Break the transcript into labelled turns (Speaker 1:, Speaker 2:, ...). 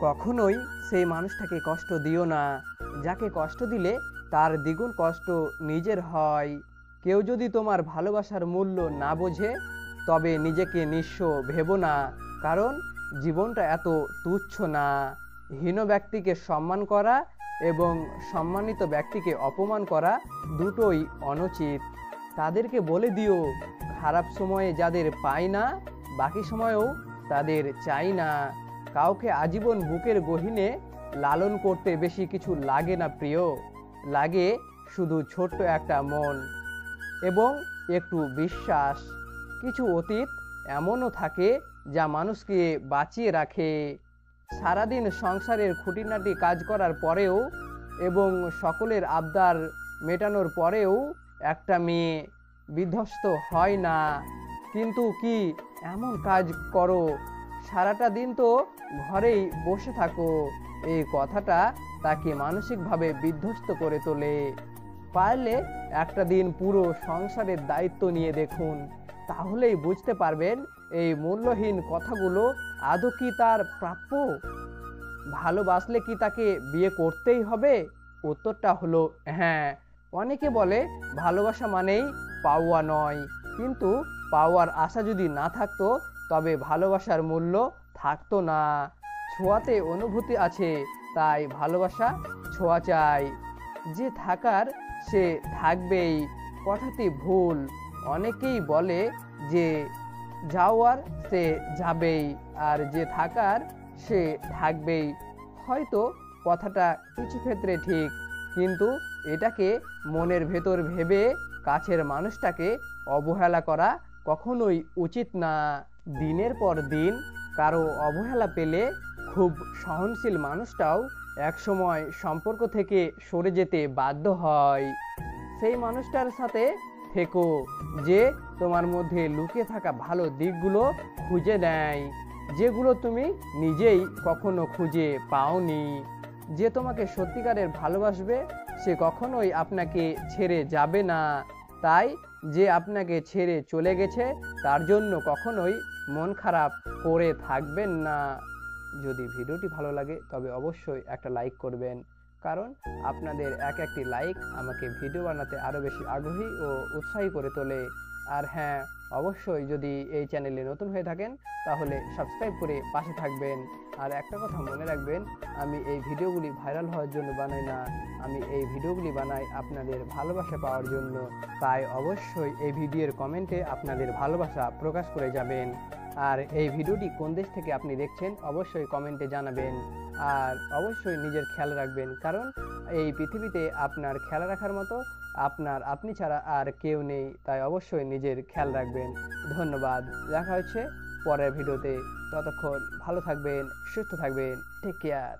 Speaker 1: কখনোই সেই মানুষটাকে কষ্ট দিও না, যাকে কষ্ট দিলে তার দ্বিগুণ কষ্ট নিজের হয়। কেউ যদি তোমার ভালোবাসার মূল্য না বোঝে, তবে নিজেকে নিঃস্ব ভেবো না, কারণ জীবনটা এত তুচ্ছ না। হীন ব্যক্তিকে সম্মান করা এবং সম্মানিত ব্যক্তিকে অপমান করা দুটোই অনুচিত। তাদেরকে বলে দিও, খারাপ সময়ে যাদের পাই না, বাকি সময়েও তাদের চাই না। কাউকে আজীবন বুকের গহীনে লালন করতে বেশি কিছু লাগে না প্রিয়, লাগে শুধু ছোট্ট একটা মন এবং একটু বিশ্বাস। কিছু অতীত এমনও থাকে যা মানুষকে বাঁচিয়ে রাখে। সারাদিন সংসারের খুঁটিনাটি কাজ করার পরেও এবং সকলের আবদার মেটানোর পরেও একটা মেয়ে বিধ্বস্ত হয় না। কিন্তু কি এমন কাজ করো, সারাটা দিন তো ঘরেই বসে থাকো, এই কথাটা তাকে মানসিকভাবে বিধ্বস্ত করে তোলে। পারলে একটা দিন পুরো সংসারের দায়িত্ব নিয়ে দেখুন, তাহলেই বুঝতে পারবেন এই মূল্যহীন কথাগুলো আদৌ কি তার প্রাপ্য। ভালোবাসলে কি তাকে বিয়ে করতেই হবে? উত্তরটা হলো হ্যাঁ। অনেকে বলে ভালোবাসা মানেই পাওয়া নয়, কিন্তু পাওয়ার আশা যদি না থাকতো তবে ভালোবাসার মূল্য থাকতো না। ছোঁয়াতে অনুভূতি আছে, তাই ভালোবাসা ছোঁয়া চাই। যে থাকার সে থাকবেই, কথাটি ভুল। অনেকেই বলে যে যাওয়ার সে যাবেই, আর যে থাকার সে থাকবেই। হয়তো কথাটা কিছু ক্ষেত্রে ঠিক, কিন্তু এটাকে মনের ভেতর ভেবে কাছের মানুষটাকে অবহেলা করা কখনোই উচিত না। দিনের পর দিন কারো অবহেলা পেলে খুব সহনশীল মানুষটাও একসময় সম্পর্ক থেকে সরে যেতে বাধ্য হয়। সেই মানুষটার সাথে থেকো যে তোমার মধ্যে লুকিয়ে থাকা ভালো দিকগুলো খুঁজে নেয়, যেগুলো তুমি নিজেই কখনো খুঁজে পাওনি। যে তোমাকে সত্যিকারের ভালোবাসবে সে কখনোই আপনাকে ছেড়ে যাবে না। তাই যে আপনাকে ছেড়ে চলে গেছে তার জন্য কখনোই মন খারাপ করে থাকবেন না। যদি ভিডিওটি ভালো লাগে তবে অবশ্যই একটা লাইক করবেন, কারণ আপনাদের এক একটি লাইক আমাকে ভিডিও বানাতে আরও বেশি আগ্রহী ও উৎসাহী করে তোলে। আর হ্যাঁ, অবশ্যই যদি এই চ্যানেলে নতুন হয়ে থাকেন তাহলে সাবস্ক্রাইব করে পাশে থাকবেন। আর একটা কথা মনে রাখবেন, আমি এই ভিডিওগুলি ভাইরাল হওয়ার জন্য বানাই না, আমি এই ভিডিওগুলি বানাই আপনাদের ভালোবাসা পাওয়ার জন্য। তাই অবশ্যই এই ভিডিওর কমেন্টে আপনাদের ভালোবাসা প্রকাশ করে যাবেন। আর এই ভিডিওটি কোন দেশ থেকে আপনি দেখছেন অবশ্যই কমেন্টে জানাবেন। আর অবশ্যই নিজের খেয়াল রাখবেন, কারণ এই পৃথিবীতে আপনার খেয়াল রাখার মতো আপনি ছাড়া আর কেউ নেই। তাই অবশ্যই নিজের খেয়াল রাখবেন। ধন্যবাদ, দেখা হচ্ছে পরের ভিডিওতে। ততক্ষণ ভালো থাকবেন, সুস্থ থাকবেন। Take care.